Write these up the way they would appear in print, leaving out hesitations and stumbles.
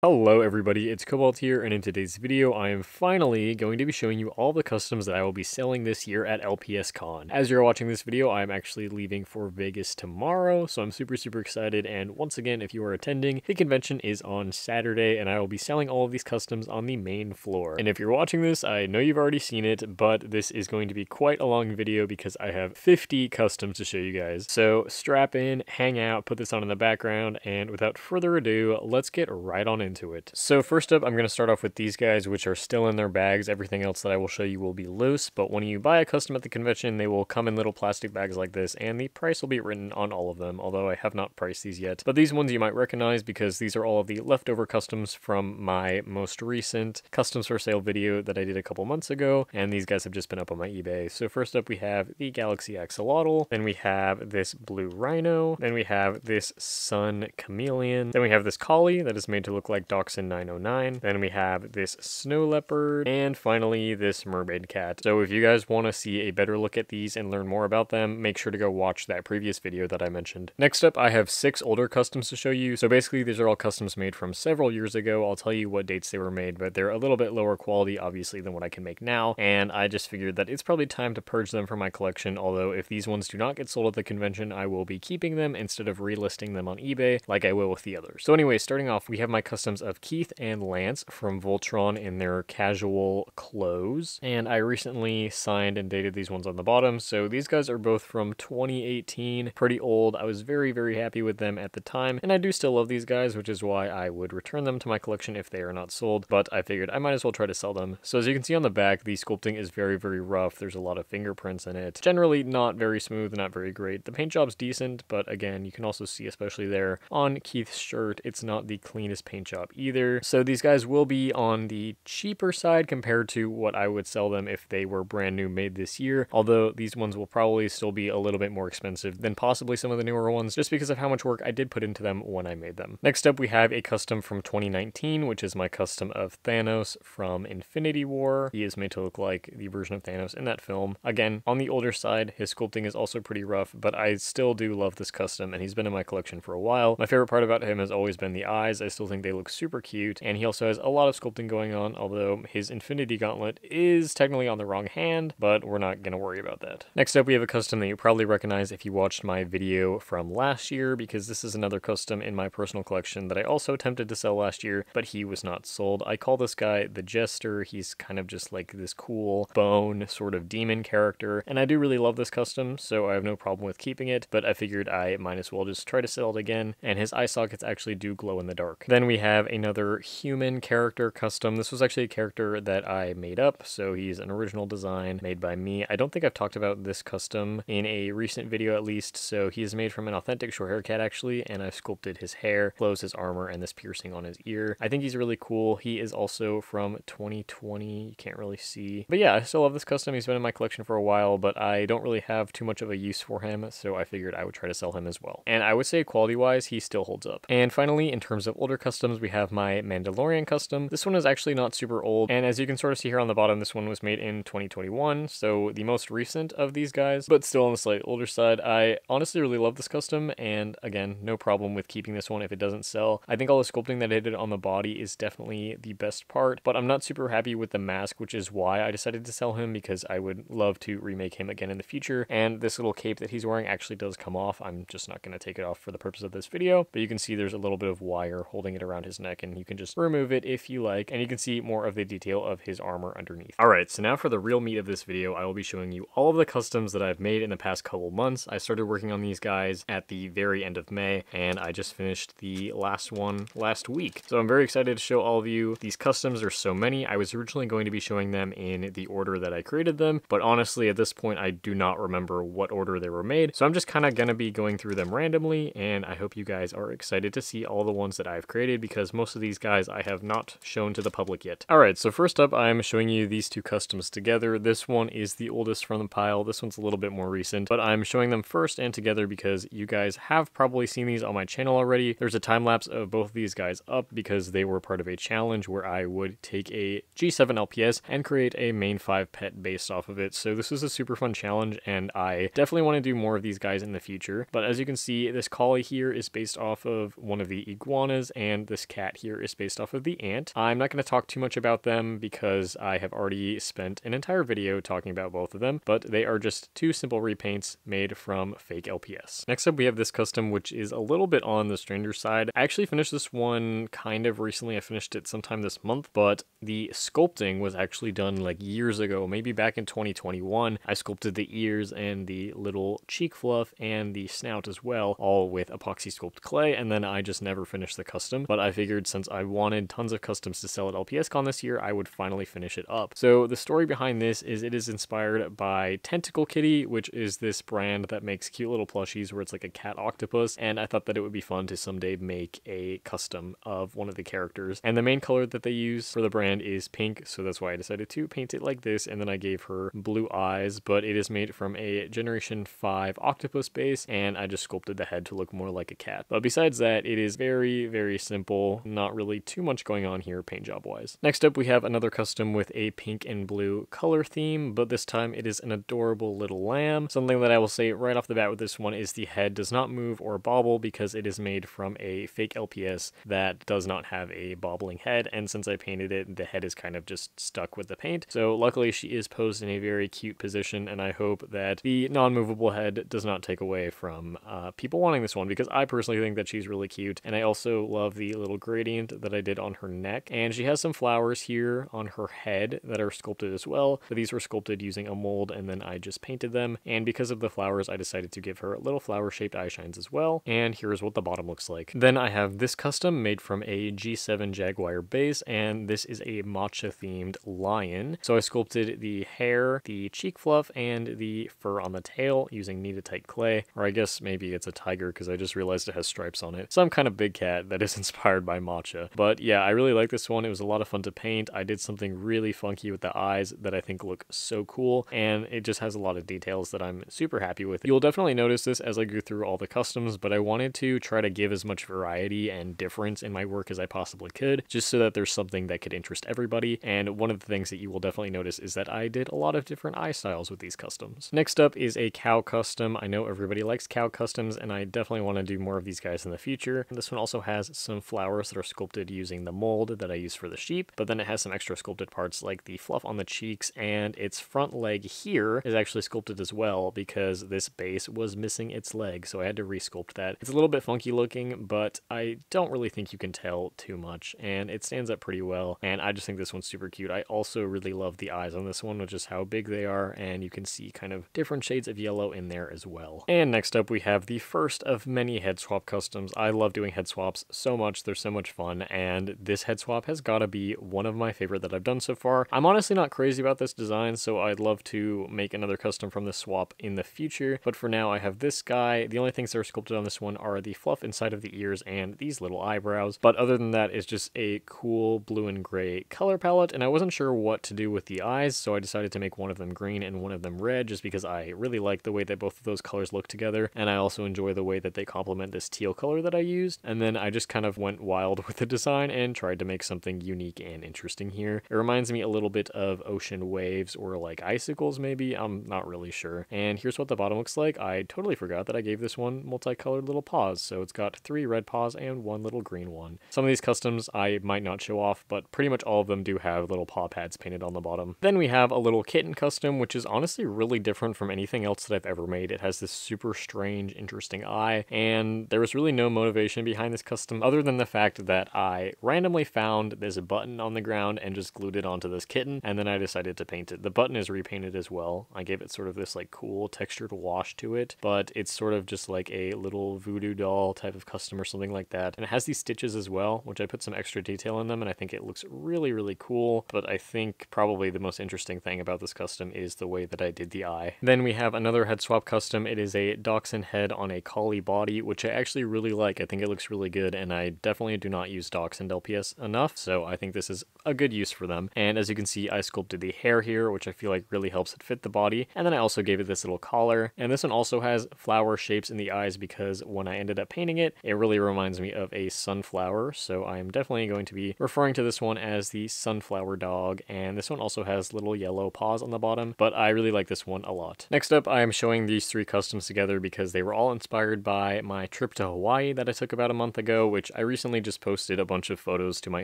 Hello everybody, it's Cobalt here, and in today's video I am finally going to be showing you all the customs that I will be selling this year at LPS Con. As you're watching this video, I'm actually leaving for Vegas tomorrow, so I'm super excited, and once again, if you are attending, the convention is on Saturday, and I will be selling all of these customs on the main floor. And if you're watching this, I know you've already seen it, but this is going to be quite a long video because I have 50 customs to show you guys. So strap in, hang out, put this on in the background, and without further ado, let's get right on into it. So first up, I'm going to start off with these guys, which are still in their bags. Everything else that I will show you will be loose, but when you buy a custom at the convention, they will come in little plastic bags like this, and the price will be written on all of them, although I have not priced these yet. But these ones you might recognize because these are all of the leftover customs from my most recent customs for sale video that I did a couple months ago, and these guys have just been up on my eBay. So first up, we have the Galaxy Axolotl, then we have this Blue Rhino, then we have this Sun Chameleon, then we have this Collie that is made to look like Dachshund 909. Then we have this Snow Leopard, and finally this Mermaid Cat. So if you guys want to see a better look at these and learn more about them, make sure to go watch that previous video that I mentioned. Next up, I have 6 older customs to show you. So basically these are all customs made from several years ago. I'll tell you what dates they were made, but they're a little bit lower quality obviously than what I can make now, and I just figured that it's probably time to purge them from my collection, although if these ones do not get sold at the convention, I will be keeping them instead of relisting them on eBay like I will with the others. So anyway, starting off, we have my customs of Keith and Lance from Voltron in their casual clothes, and I recently signed and dated these ones on the bottom. So these guys are both from 2018, pretty old. I was very happy with them at the time, and I do still love these guys, which is why I would return them to my collection if they are not sold, but I figured I might as well try to sell them. So as you can see on the back, the sculpting is very rough. There's a lot of fingerprints in it. Generally not very smooth, not very great. The paint job's decent, but again, you can also see, especially there on Keith's shirt, it's not the cleanest paint job either. So these guys will be on the cheaper side compared to what I would sell them if they were brand new made this year, although these ones will probably still be a little bit more expensive than possibly some of the newer ones, just because of how much work I did put into them when I made them. Next up, we have a custom from 2019, which is my custom of Thanos from Infinity War. He is made to look like the version of Thanos in that film. Again, on the older side, his sculpting is also pretty rough, but I still do love this custom, and he's been in my collection for a while. My favorite part about him has always been the eyes. I still think they look super cute, and he also has a lot of sculpting going on, although his Infinity Gauntlet is technically on the wrong hand, but we're not going to worry about that. Next up, we have a custom that you probably recognize if you watched my video from last year, because this is another custom in my personal collection that I also attempted to sell last year, but he was not sold. I call this guy the Jester. He's kind of just like this cool bone sort of demon character, and I do really love this custom, so I have no problem with keeping it, but I figured I might as well just try to sell it again, and his eye sockets actually do glow in the dark. Then we have another human character custom. This was actually a character that I made up, so he's an original design made by me. I don't think I've talked about this custom in a recent video at least, so he is made from an authentic short hair cat actually, and I've sculpted his hair, clothes, his armor, and this piercing on his ear. I think he's really cool. He is also from 2020, you can't really see. But yeah, I still love this custom. He's been in my collection for a while, but I don't really have too much of a use for him, so I figured I would try to sell him as well. And I would say quality-wise, he still holds up. And finally, in terms of older customs, we have my Mandalorian custom. This one is actually not super old, and as you can sort of see here on the bottom, this one was made in 2021, so the most recent of these guys, but still on the slightly older side. I honestly really love this custom, and again, no problem with keeping this one if it doesn't sell. I think all the sculpting that I did on the body is definitely the best part, but I'm not super happy with the mask, which is why I decided to sell him, because I would love to remake him again in the future, and this little cape that he's wearing actually does come off. I'm just not going to take it off for the purpose of this video, but you can see there's a little bit of wire holding it around his neck, and you can just remove it if you like, and you can see more of the detail of his armor underneath. Alright, so now for the real meat of this video, I will be showing you all of the customs that I've made in the past couple months. I started working on these guys at the very end of May, and I just finished the last one last week. So I'm very excited to show all of you. These customs are so many. I was originally going to be showing them in the order that I created them, but honestly at this point I do not remember what order they were made, so I'm just kind of going to be going through them randomly, and I hope you guys are excited to see all the ones that I've created, because most of these guys I have not shown to the public yet. Alright, so first up I'm showing you these two customs together. This one is the oldest from the pile. This one's a little bit more recent, but I'm showing them first and together because you guys have probably seen these on my channel already. There's a time lapse of both of these guys up because they were part of a challenge where I would take a G7 LPS and create a main 5 pet based off of it. So this was a super fun challenge, and I definitely want to do more of these guys in the future. But as you can see, this collie here is based off of one of the iguanas, and this cat here is based off of the ant. I'm not going to talk too much about them because I have already spent an entire video talking about both of them, but they are just two simple repaints made from fake LPS. Next up, we have this custom, which is a little bit on the stranger side. I actually finished this one kind of recently. I finished it sometime this month, but the sculpting was actually done like years ago, maybe back in 2021. I sculpted the ears and the little cheek fluff and the snout as well, all with epoxy sculpt clay, and then I just never finished the custom. But I figured since I wanted tons of customs to sell at LPS Con this year, I would finally finish it up. So the story behind this is it is inspired by Tentacle Kitty, which is this brand that makes cute little plushies where it's like a cat octopus, and I thought that it would be fun to someday make a custom of one of the characters. And the main color that they use for the brand is pink, so that's why I decided to paint it like this, and then I gave her blue eyes, but it is made from a Generation 5 octopus base, and I just sculpted the head to look more like a cat. But besides that, it is very, very simple, not really too much going on here paint job wise. Next up, we have another custom with a pink and blue color theme, but this time it is an adorable little lamb. Something that I will say right off the bat with this one is the head does not move or bobble because it is made from a fake LPS that does not have a bobbling head, and since I painted it, the head is kind of just stuck with the paint. So luckily she is posed in a very cute position, and I hope that the non-movable head does not take away from people wanting this one, because I personally think that she's really cute, and I also love the little gradient that I did on her neck. And she has some flowers here on her head that are sculpted as well, but these were sculpted using a mold and then I just painted them, and because of the flowers I decided to give her little flower shaped eye shines as well, and here's what the bottom looks like. Then I have this custom made from a G7 Jaguar base, and this is a matcha themed lion. So I sculpted the hair, the cheek fluff, and the fur on the tail using Knead-A-Tight clay, or I guess maybe it's a tiger because I just realized it has stripes on it. Some kind of big cat that is inspired by matcha. But yeah, I really like this one. It was a lot of fun to paint. I did something really funky with the eyes that I think look so cool, and it just has a lot of details that I'm super happy with. You'll definitely notice this as I go through all the customs, but I wanted to try to give as much variety and difference in my work as I possibly could, just so that there's something that could interest everybody. And one of the things that you will definitely notice is that I did a lot of different eye styles with these customs. Next up is a cow custom. I know everybody likes cow customs, and I definitely want to do more of these guys in the future. This one also has some flowers that are sculpted using the mold that I used for the sheep, but then it has some extra sculpted parts like the fluff on the cheeks, and its front leg here is actually sculpted as well because this base was missing its leg, so I had to resculpt that. It's a little bit funky looking, but I don't really think you can tell too much, and it stands up pretty well, and I just think this one's super cute. I also really love the eyes on this one, which is how big they are, and you can see kind of different shades of yellow in there as well. And next up we have the first of many head swap customs. I love doing head swaps so much, they're so much fun, and this head swap has got to be one of my favorite that I've done so far. I'm honestly not crazy about this design, so I'd love to make another custom from this swap in the future, but for now I have this guy. The only things that are sculpted on this one are the fluff inside of the ears and these little eyebrows, but other than that, it's just a cool blue and gray color palette, and I wasn't sure what to do with the eyes, so I decided to make one of them green and one of them red, just because I really like the way that both of those colors look together, and I also enjoy the way that they complement this teal color that I used. And then I just kind of went wild with the design and tried to make something unique and interesting here. It reminds me a little bit of ocean waves or like icicles maybe, I'm not really sure. And here's what the bottom looks like. I totally forgot that I gave this one multicolored little paws, so it's got 3 red paws and 1 little green one. Some of these customs I might not show off, but pretty much all of them do have little paw pads painted on the bottom. Then we have a little kitten custom, which is honestly really different from anything else that I've ever made. It has this super strange, interesting eye, and there was really no motivation behind this custom other than the fact that I randomly found this button on the ground and just glued it onto this kitten, and then I decided to paint it. The button is repainted as well. I gave it sort of this like cool textured wash to it, but it's sort of just like a little voodoo doll type of custom or something like that. And it has these stitches as well, which I put some extra detail in them, and I think it looks really, really cool. But I think probably the most interesting thing about this custom is the way that I did the eye. Then we have another head swap custom. It is a dachshund head on a collie body, which I actually really like. I think it looks really good, and I definitely do not use dachshund LPS enough, so I think this is a good use for them. And as you can see, I sculpted the hair here, which I feel like really helps it fit the body, and then I also gave it this little collar. And this one also has flower shapes in the eyes because when I ended up painting it, it really reminds me of a sunflower, so I am definitely going to be referring to this one as the sunflower dog. And this one also has little yellow paws on the bottom, but I really like this one a lot. Next up, I am showing these 3 customs together because they were all inspired by my trip to Hawaii that I took about a month ago, which I recently just posted a bunch of photos to my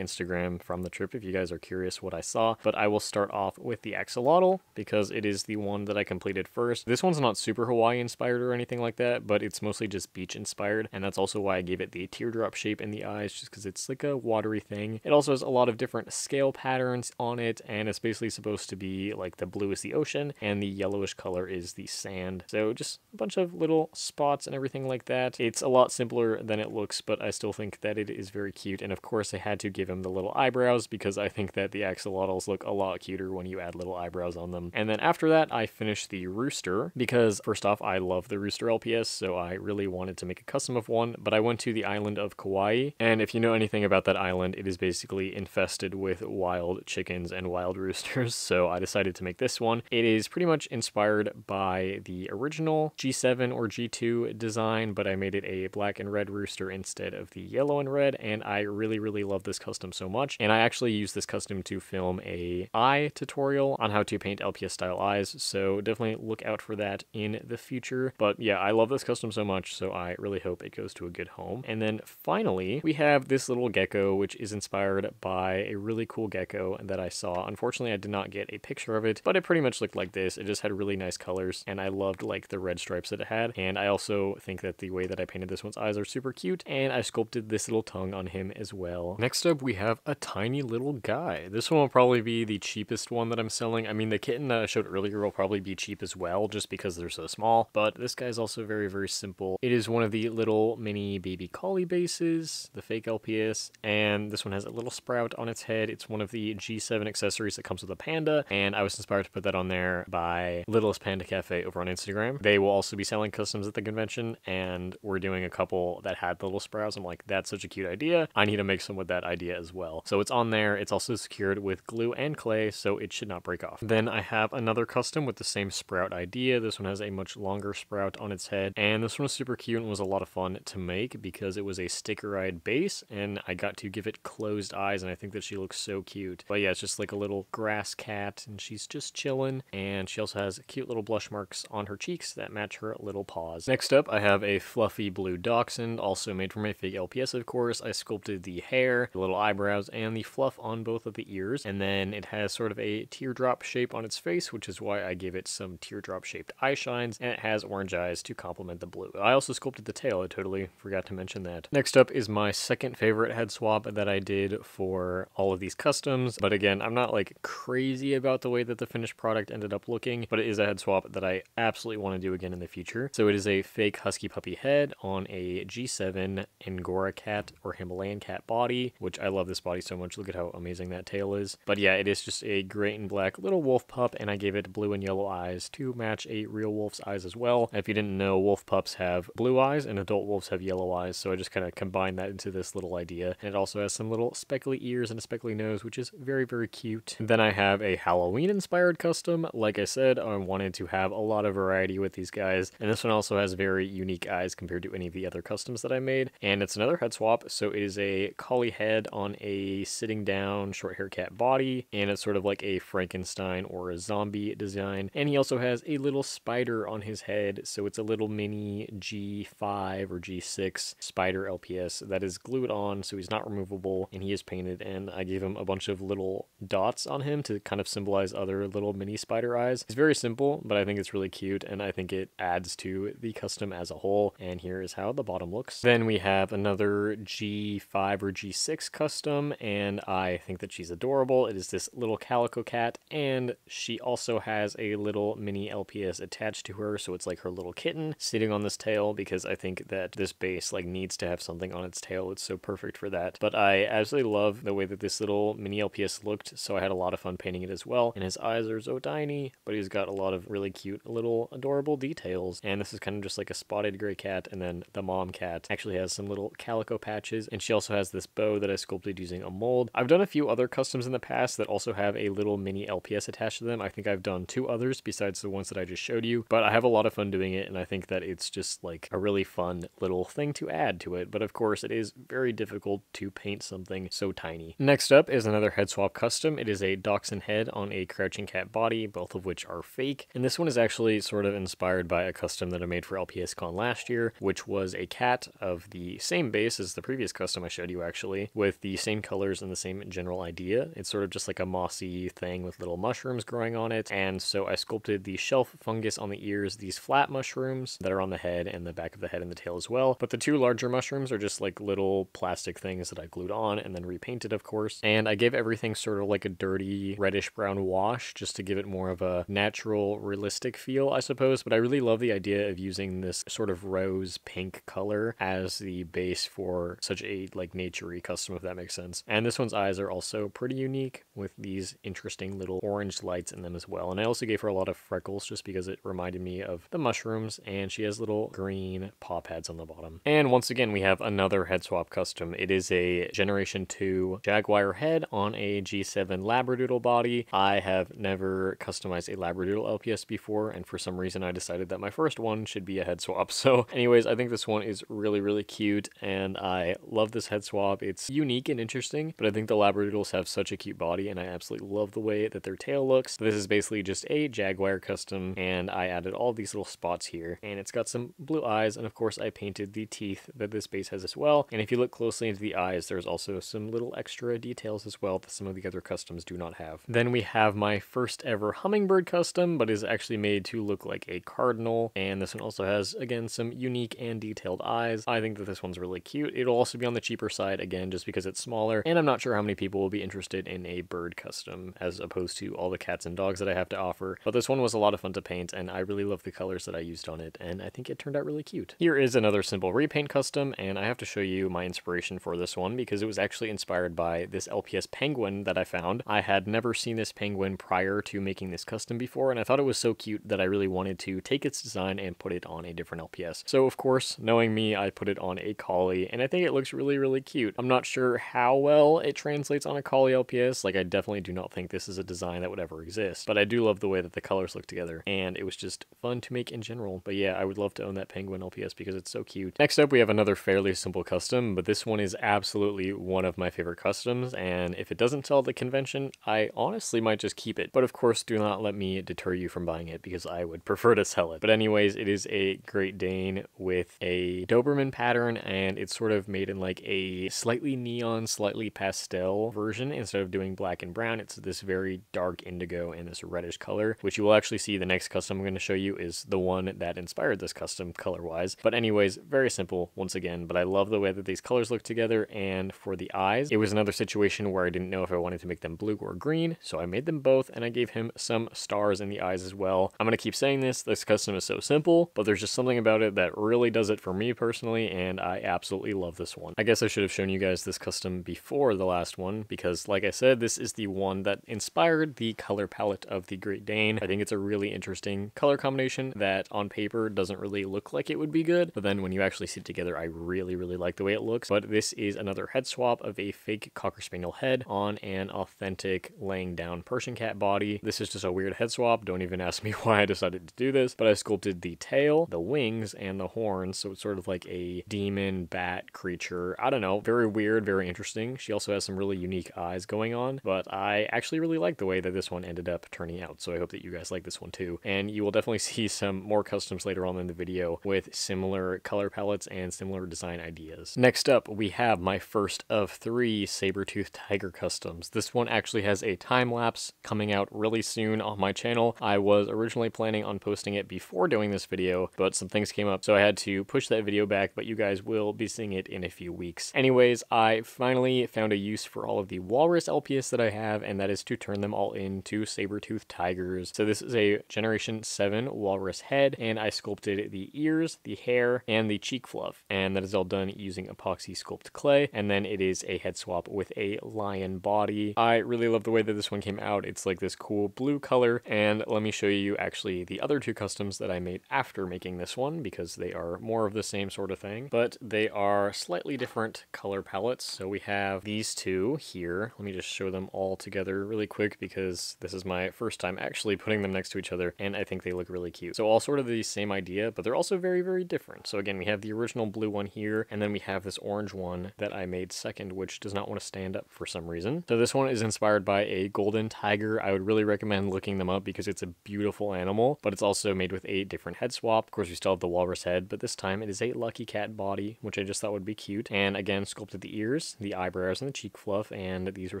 Instagram from the trip if you guys are curious what I saw, but I will start off with the axolotl because it is the one that I completed first. This one's not super Hawaii inspired or anything like that, but it's mostly just beach inspired, and that's also why I gave it the teardrop shape in the eyes, just because it's like a watery thing. It also has a lot of different scale patterns on it, and it's basically supposed to be like the blue is the ocean and the yellowish color is the sand. So just a bunch of little spots and everything like that. It's a lot simpler than it looks, but I still think that it is very cute. And of course I had to give him the little eyebrows because I think that the axolotls look a lot cuter when you add little eyebrows on them. And then after that I finished the rooster because first off I love the rooster LPS, so I really wanted to make a custom of one, but I went to the island of Kauai, and if you know anything about that island, it is basically infested with wild chickens and wild roosters, so I decided to make this one. It is pretty much inspired by the original G7 or G2 design, but I made it a black and red rooster instead of the yellow and red, and I really love this custom so much. And I actually used this custom to film a eye tutorial on how to paint LPS style eyes, so definitely look out for that in the future. But yeah, I love this custom so much, so I really hope it goes to a good home. And then finally, we have this little gecko, which is inspired by a really cool gecko that I saw. Unfortunately, I did not get a picture of it, but it pretty much looked like this. It just had really nice colors, and I loved like the red stripes that it had. And I also think that the way that I painted this one's eyes are super cute, and I sculpted this little tongue on him as well. Next up, we have a tiny little guy. This one will probably be the cheapest one that I'm selling. I mean, the kitten that I showed earlier will probably be cheap as well, just because they're so small, but this guy is also very simple. It is one of the little mini baby collie bases, the fake LPS, and this one has a little sprout on its head. It's one of the G7 accessories that comes with a panda, and I was inspired to put that on there by Littlest Panda Cafe over on Instagram. They will also be selling customs at the convention, and we're doing a couple that had the little sprouts. I'm like, that's such a cute idea. I need to make some with that idea as well. So it's on there. It's also secured with glue and clay, so it should not break off. Then I have another custom with the same sprout idea. This one has a much longer sprout on its head, and this one was super cute and was a lot of fun to make because it was a stickeride base, and I got to give it closed eyes, and I think that she looks so cute. But yeah, it's just like a little grass cat, and she's just chilling, and she also has cute little blush marks on her cheeks that match her little paws. Next up, I have a fluffy blue dachshund, also made from a fake LPS, of course. I sculpted the hair, the little eyebrows, and the fluff on both of the ears, and then it has sort of a teardrop shape on its face, which is why I gave it some teardrop shaped eye shines, and it has orange eyes to complement the blue. I also sculpted the tail. I totally forgot to mention that. Next up is my second favorite head swap that I did for all of these customs, but again, I'm not like crazy about the way that the finished product ended up looking, but it is a head swap that I absolutely want to do again in the future. So it is a fake husky puppy head on a G7 Angora cat or Himalayan cat body, which I love this body so much. Look at how amazing that tail is. But yeah, it is just a gray and black little wolf pup, and I gave it blue and yellow eyes to match a real wolf's eyes as well. If you didn't know, wolf pups have blue eyes and adult wolves have yellow eyes, so I just kind of combined that into this little idea. And it also has some little speckly ears and a speckly nose, which is very cute. Then I have a Halloween inspired custom. Like I said, I wanted to have a lot of variety with these guys, and this one also has very unique eyes compared to any of the other customs that I made. And it's another head swap, so it is a collie head on a sitting down short hair cat body, and it's sort of like a Frankenstein or a zombie design. And he also has a little spider on his head, so it's a little mini G5 or G6 spider LPS that is glued on, so he's not removable, and he is painted, and I gave him a bunch of little dots on him to kind of symbolize other little mini spider eyes. It's very simple, but I think it's really cute, and I think it adds to the custom as a whole. And here is how the bottom looks. Then we have another G5 or G6 custom, and I think that she's adorable. It is this little calico cat, and she also has a little mini LPS attached to her, so it's like her little kitten sitting on this tail, because I think that this base like needs to have something on its tail. It's so perfect for that. But I absolutely love the way that this little mini LPS looked, so I had a lot of fun painting it as well. And his eyes are so tiny, but he's got a lot of really cute little adorable details. And this is kind of just like a spotted gray cat, and then the mom cat actually has some little calico patches, and she also has this bow that I sculpted using a mold. I've done a few other customs in the past that also have a little mini LPS attached to them. I think I've done 2 others besides the ones that I just showed you, but I have a lot of fun doing it, and I think that it's just like a really fun little thing to add to it. But of course, it is very difficult to paint something so tiny. Next up is another head swap custom. It is a dachshund head on a crouching cat body, both of which are fake, and this one is actually sort of inspired by a custom that I made for LPS Con last year, which was a cat of the same base as the previous previous custom I showed you actually, with the same colors and the same general idea. It's sort of just like a mossy thing with little mushrooms growing on it, and so I sculpted the shelf fungus on the ears, these flat mushrooms that are on the head and the back of the head and the tail as well, but the two larger mushrooms are just like little plastic things that I glued on and then repainted, of course, and I gave everything sort of like a dirty reddish brown wash just to give it more of a natural, realistic feel, I suppose. But I really love the idea of using this sort of rose pink color as the base for such a like naturey custom, if that makes sense. And this one's eyes are also pretty unique with these interesting little orange lights in them as well. And I also gave her a lot of freckles just because it reminded me of the mushrooms, and she has little green paw pads on the bottom. And once again, we have another head swap custom. It is a Generation 2 Jaguar head on a G7 Labradoodle body. I have never customized a Labradoodle LPS before, and for some reason I decided that my first one should be a head swap. So anyways, I think this one is really, really cute, and I love this head swap. It's unique and interesting, but I think the Labradoodles have such a cute body, and I absolutely love the way that their tail looks. This is basically just a Jaguar custom, and I added all these little spots here, and it's got some blue eyes, and of course I painted the teeth that this base has as well. And if you look closely into the eyes, there's also some little extra details as well that some of the other customs do not have. Then we have my first ever hummingbird custom, but is actually made to look like a cardinal, and this one also has, again, some unique and detailed eyes. I think that this one's really cute. It'll also be on the cheaper side, again, just because it's smaller, and I'm not sure how many people will be interested in a bird custom as opposed to all the cats and dogs that I have to offer. But this one was a lot of fun to paint, and I really love the colors that I used on it, and I think it turned out really cute. Here is another simple repaint custom, and I have to show you my inspiration for this one because it was actually inspired by this LPS penguin that I found. I had never seen this penguin prior to making this custom before, and I thought it was so cute that I really wanted to take its design and put it on a different LPS. So of course, knowing me, I put it on a collie, and I think it looks really, really cute. I'm not sure how well it translates on a collie LPS. Like, I definitely do not think this is a design that would ever exist, but I do love the way that the colors look together, and it was just fun to make in general. But yeah, I would love to own that penguin LPS because it's so cute. Next up, we have another fairly simple custom, but this one is absolutely one of my favorite customs, and if it doesn't sell at the convention, I honestly might just keep it. But of course, do not let me deter you from buying it because I would prefer to sell it. But anyways, it is a Great Dane with a Doberman pattern, and it's sort of made in like a slightly neon, slightly pastel version. Instead of doing black and brown, it's this very dark indigo and this reddish color, which you will actually see the next custom I'm going to show you is the one that inspired this custom color-wise. But anyways, very simple once again, but I love the way that these colors look together. And for the eyes, it was another situation where I didn't know if I wanted to make them blue or green, so I made them both, and I gave him some stars in the eyes as well. I'm going to keep saying this custom is so simple, but there's just something about it that really does it for me personally, and I absolutely love this one. I guess I should have shown you guys this custom before the last one, because like I said, this is the one that inspired the color palette of the Great Dane. I think it's a really interesting color combination that on paper doesn't really look like it would be good, but then when you actually see it together, I really, really like the way it looks. But this is another head swap of a fake Cocker Spaniel head on an authentic laying down Persian cat body. This is just a weird head swap. Don't even ask me why I decided to do this, but I sculpted the tail, the wings, and the horns, so it's sort of like a demon bat creature. I don't know, very weird, very interesting. She also has some really unique eyes going on, but I actually really like the way that this one ended up turning out, so I hope that you guys like this one too. And you will definitely see some more customs later on in the video with similar color palettes and similar design ideas. Next up, we have my first of 3 saber-toothed tiger customs. This one actually has a time lapse coming out really soon on my channel. I was originally planning on posting it before doing this video, but some things came up, so I had to push that video back, but you guys will be seeing it in a few weeks. Anyways, I finally found a use for all of the walrus LPS that I have, and that is to turn them all into saber-toothed tigers. So this is a Generation 7 walrus head, and I sculpted the ears, the hair, and the cheek fluff, and that is all done using epoxy sculpt clay, and then it is a head swap with a lion body. I really love the way that this one came out. It's like this cool blue color, and let me show you actually the other 2 customs that I made after making this one, because they are more of the same sort of thing, but they are slightly different color palettes. So we have these 2 here. Let me just show them all together really quick because this is my first time actually putting them next to each other, and I think they look really cute. So all sort of the same idea, but they're also very, very different. So again, we have the original blue one here, and then we have this orange one that I made second, which does not want to stand up for some reason. So this one is inspired by a golden tiger. I would really recommend looking them up because it's a beautiful animal, but it's also made with a different head swap. Of course, we still have the walrus head, but this time it is a lucky cat body, which I just thought would be cute. cute. And again, sculpted the ears, the eyebrows, and the cheek fluff, and these were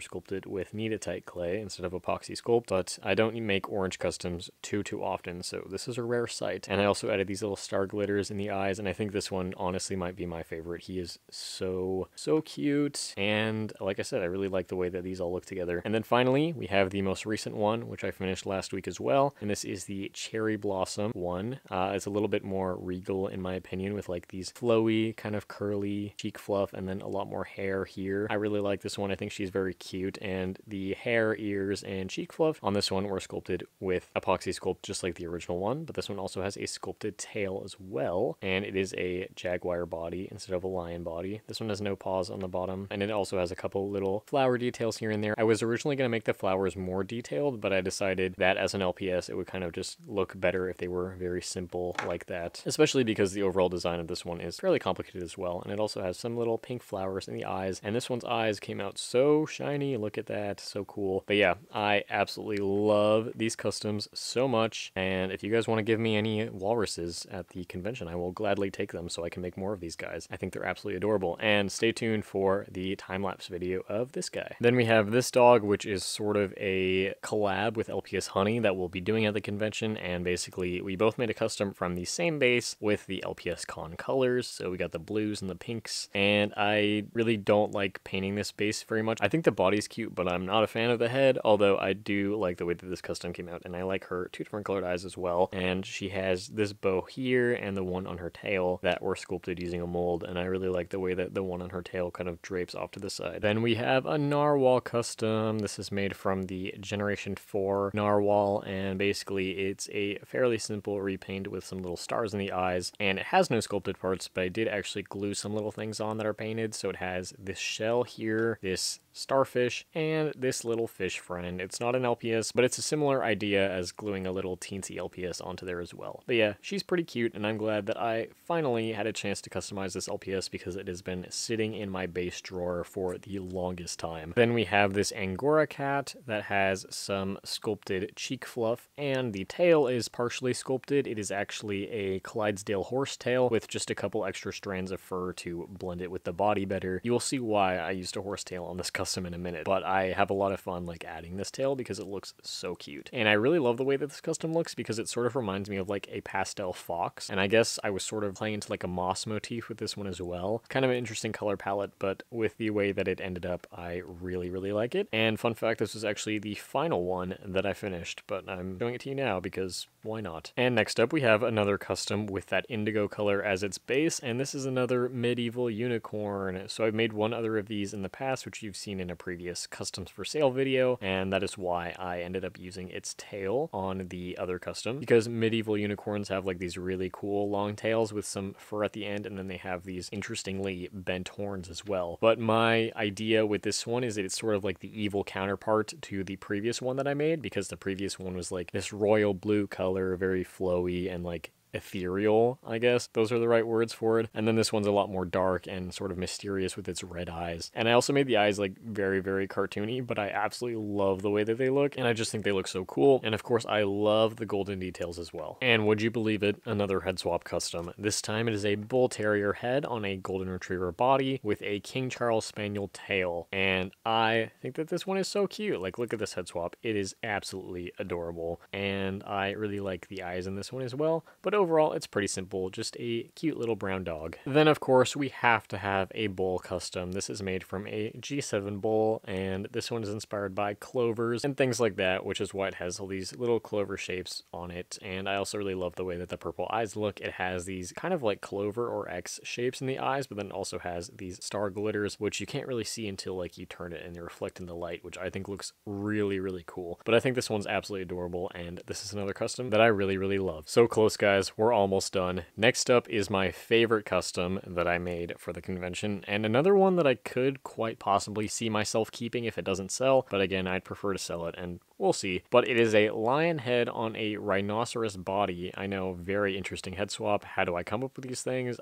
sculpted with Knead-A-Tight clay instead of epoxy sculpt, but I don't make orange customs too often, so this is a rare sight. And I also added these little star glitters in the eyes, and I think this one honestly might be my favorite. He is so cute, and like I said, I really like the way that these all look together. And then finally, we have the most recent one, which I finished last week as well, and this is the Cherry Blossom one. It's a little bit more regal in my opinion, with like these flowy, kind of curly cheek fluff, and then a lot more hair here. I really like this one. I think she's very cute, and the hair, ears, and cheek fluff on this one were sculpted with epoxy sculpt just like the original one, but this one also has a sculpted tail as well, and it is a jaguar body instead of a lion body. This one has no paws on the bottom, and it also has a couple little flower details here and there. I was originally going to make the flowers more detailed, but I decided that as an LPS it would kind of just look better if they were very simple like that, especially because the overall design of this one is fairly complicated as well, and it also has some little pink flowers in the eyes, and this one's eyes came out so shiny. Look at that, so cool. But yeah, I absolutely love these customs so much, and if you guys want to give me any walruses at the convention, I will gladly take them so I can make more of these guys. I think they're absolutely adorable, and stay tuned for the time-lapse video of this guy. Then we have this dog, which is sort of a collab with LPS Honey that we'll be doing at the convention, and basically we both made a custom from the same base with the LPS Con colors, so we got the blues and the pinks, and I really don't like painting this base very much. I think the body's cute, but I'm not a fan of the head, although I do like the way that this custom came out, and I like her two different colored eyes as well, and she has this bow here and the one on her tail that were sculpted using a mold, and I really like the way that the one on her tail kind of drapes off to the side. Then we have a narwhal custom. This is made from the Generation 4 narwhal, and basically it's a fairly simple repaint with some little stars in the eyes, and it has no sculpted parts, but I did actually glue some little things on that are painted. So it has this shell here, this starfish, and this little fish friend. It's not an LPS, but it's a similar idea as gluing a little teensy LPS onto there as well. But yeah, she's pretty cute, and I'm glad that I finally had a chance to customize this LPS because it has been sitting in my base drawer for the longest time. Then we have this Angora cat that has some sculpted cheek fluff, and the tail is partially sculpted. It is actually a Clydesdale horse tail with just a couple extra strands of fur to blend it with the body better. You will see why I used a horse tail on this custom in a minute, but I have a lot of fun like adding this tail because it looks so cute. And I really love the way that this custom looks because it sort of reminds me of like a pastel fox, and I guess I was sort of playing into like a moss motif with this one as well. Kind of an interesting color palette, but with the way that it ended up, I really like it. And fun fact, this was actually the final one that I finished, but I'm showing it to you now because why not? And next up we have another custom with that indigo color as its base, and this is another medieval unicorn. So I've made one other of these in the past, which you've seen in a previous customs for sale video, and that is why I ended up using its tail on the other custom, because medieval unicorns have like these really cool long tails with some fur at the end, and then they have these interestingly bent horns as well. But my idea with this one is that it's sort of like the evil counterpart to the previous one that I made, because the previous one was like this royal blue color, very flowy and like ethereal, I guess those are the right words for it. And then this one's a lot more dark and sort of mysterious with its red eyes. And I also made the eyes like very cartoony, but I absolutely love the way that they look, and I just think they look so cool. And of course I love the golden details as well. And would you believe it, another head swap custom. This time it is a bull terrier head on a golden retriever body with a King Charles Spaniel tail, and I think that this one is so cute. Like, look at this head swap, it is absolutely adorable, and I really like the eyes in this one as well. But overall, it's pretty simple, just a cute little brown dog. Then, of course, we have to have a bull custom. This is made from a G7 bull, and this one is inspired by clovers and things like that, which is why it has all these little clover shapes on it. And I also really love the way that the purple eyes look. It has these kind of like clover or X shapes in the eyes, but then it also has these star glitters, which you can't really see until like you turn it and they reflect in the light, which I think looks really cool. But I think this one's absolutely adorable, and this is another custom that I really love. So close, guys. We're almost done. Next up is my favorite custom that I made for the convention, and another one that I could quite possibly see myself keeping if it doesn't sell, but again, I'd prefer to sell it, and we'll see. But it is a lion head on a rhinoceros body. I know, very interesting head swap. How do I come up with these things?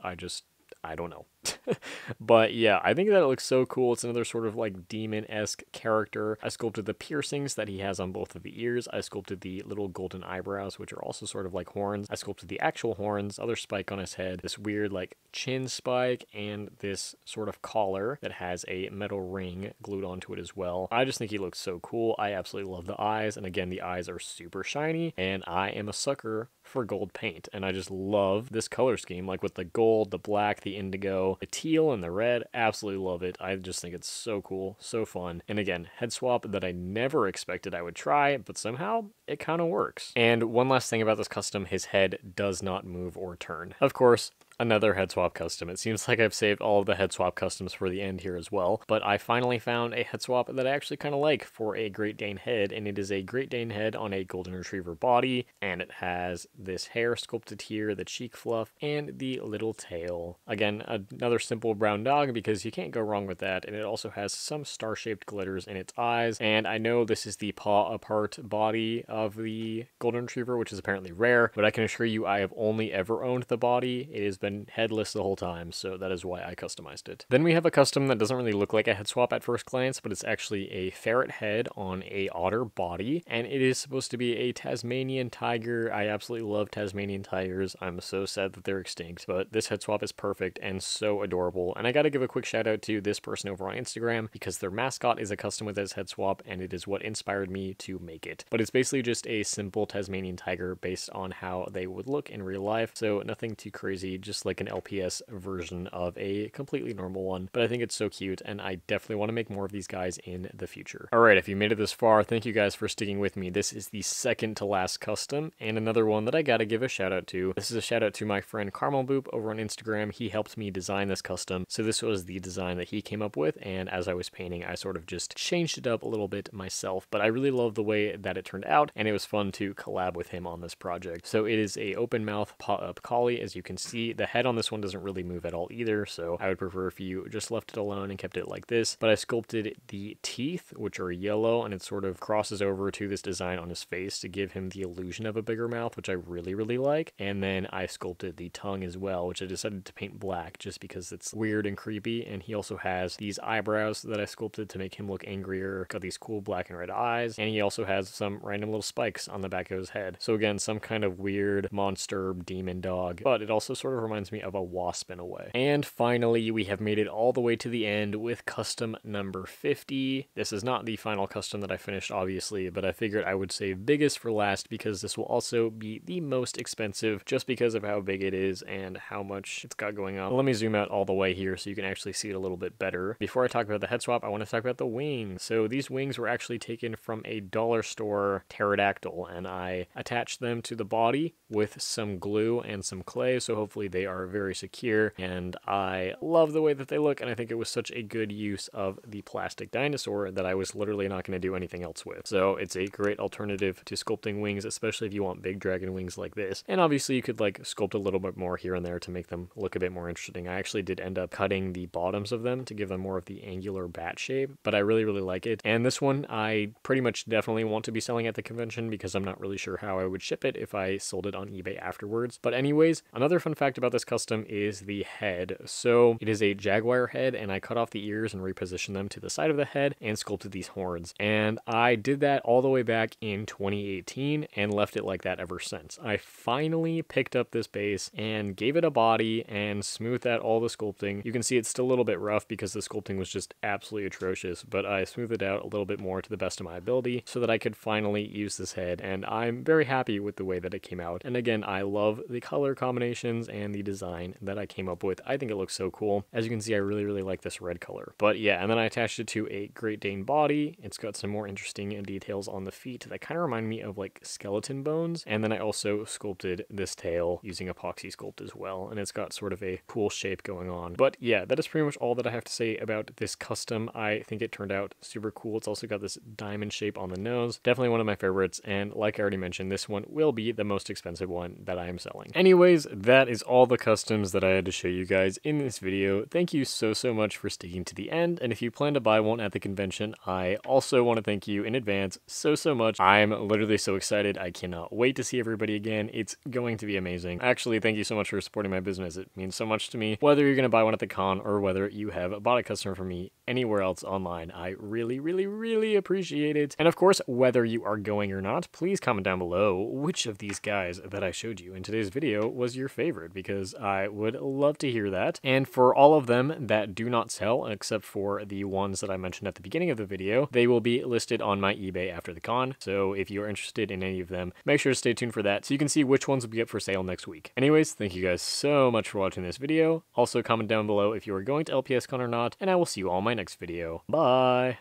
I don't know. But yeah, I think that it looks so cool. It's another sort of like demon-esque character. I sculpted the piercings that he has on both of the ears. I sculpted the little golden eyebrows, which are also sort of like horns. I sculpted the actual horns, other spike on his head, this weird like chin spike, and this sort of collar that has a metal ring glued onto it as well. I just think he looks so cool. I absolutely love the eyes, and again, the eyes are super shiny, and I am a sucker for gold paint, and I just love this color scheme, like with the gold, the black, the indigo, the teal, and the red. Absolutely love it. I just think it's so cool, so fun. And again, head swap that I never expected I would try, but somehow it kind of works. And one last thing about this custom, his head does not move or turn. Of course, another head swap custom. It seems like I've saved all of the head swap customs for the end here as well, but I finally found a head swap that I actually kind of like for a Great Dane head, and it is a Great Dane head on a Golden Retriever body, and it has this hair sculpted here, the cheek fluff, and the little tail. Again, another simple brown dog, because you can't go wrong with that, and it also has some star-shaped glitters in its eyes, and I know this is the paw-apart body of the Golden Retriever, which is apparently rare, but I can assure you I have only ever owned the body. It has been headless the whole time, so that is why I customized it. Then we have a custom that doesn't really look like a head swap at first glance, but it's actually a ferret head on a otter body, and it is supposed to be a Tasmanian tiger. I absolutely love Tasmanian tigers. I'm so sad that they're extinct, but this head swap is perfect and so adorable. And I gotta give a quick shout out to this person over on Instagram, because their mascot is a custom with this head swap, and it is what inspired me to make it. But it's basically just a simple Tasmanian tiger based on how they would look in real life, so nothing too crazy, just like an LPS version of a completely normal one. But I think it's so cute, and I definitely want to make more of these guys in the future. Alright, if you made it this far, thank you guys for sticking with me. This is the second to last custom, and another one that I gotta give a shout out to. This is a shout out to my friend Carmel Boop over on Instagram. He helped me design this custom, so this was the design that he came up with, and as I was painting, I sort of just changed it up a little bit myself, but I really love the way that it turned out, and it was fun to collab with him on this project. So it is a open mouth paw-up collie. As you can see, the head on this one doesn't really move at all either, so I would prefer if you just left it alone and kept it like this. But I sculpted the teeth, which are yellow, and it sort of crosses over to this design on his face to give him the illusion of a bigger mouth, which I really like. And then I sculpted the tongue as well, which I decided to paint black just because it's weird and creepy. And he also has these eyebrows that I sculpted to make him look angrier. Got these cool black and red eyes, and he also has some random little spikes on the back of his head. So again, some kind of weird monster demon dog, but it also sort of reminds me of a wasp in a way. And finally, we have made it all the way to the end with custom number 50. This is not the final custom that I finished, obviously, but I figured I would save biggest for last, because this will also be the most expensive just because of how big it is and how much it's got going on. Let me zoom out all the way here so you can actually see it a little bit better. Before I talk about the head swap, I want to talk about the wings. So these wings were actually taken from a dollar store pterodactyl, and I attached them to the body with some glue and some clay, so hopefully they are very secure, and I love the way that they look, and I think it was such a good use of the plastic dinosaur that I was literally not going to do anything else with. So it's a great alternative to sculpting wings, especially if you want big dragon wings like this. And obviously you could like sculpt a little bit more here and there to make them look a bit more interesting. I actually did end up cutting the bottoms of them to give them more of the angular bat shape, but I really like it. And this one I pretty much definitely want to be selling at the convention, because I'm not really sure how I would ship it if I sold it on eBay afterwards. But anyways, another fun fact about this custom is the head. So it is a jaguar head, and I cut off the ears and repositioned them to the side of the head and sculpted these horns. And I did that all the way back in 2018 and left it like that ever since. I finally picked up this base and gave it a body and smoothed out all the sculpting. You can see it's still a little bit rough because the sculpting was just absolutely atrocious, but I smoothed it out a little bit more to the best of my ability so that I could finally use this head, and I'm very happy with the way that it came out. And again, I love the color combinations and the design that I came up with. I think it looks so cool. As you can see, I really like this red color. But yeah, and then I attached it to a Great Dane body. It's got some more interesting details on the feet that kind of remind me of like skeleton bones. And then I also sculpted this tail using epoxy sculpt as well, and it's got sort of a cool shape going on. But yeah, that is pretty much all that I have to say about this custom. I think it turned out super cool. It's also got this diamond shape on the nose. Definitely one of my favorites, and like I already mentioned, this one will be the most expensive one that I am selling. Anyways, that is all all the customs that I had to show you guys in this video. Thank you so much for sticking to the end, and if you plan to buy one at the convention, I also want to thank you in advance so much. I'm literally so excited. I cannot wait to see everybody again. It's going to be amazing. Actually, thank you so much for supporting my business. It means so much to me, whether you're going to buy one at the con or whether you have bought a custom from me anywhere else online. I really appreciate it. And of course, whether you are going or not, please comment down below which of these guys that I showed you in today's video was your favorite, because I would love to hear that. And for all of them that do not sell, except for the ones that I mentioned at the beginning of the video, they will be listed on my eBay after the con. So if you're interested in any of them, make sure to stay tuned for that so you can see which ones will be up for sale next week. Anyways, thank you guys so much for watching this video. Also comment down below if you are going to LPS Con or not, and I will see you all in my next video. Bye!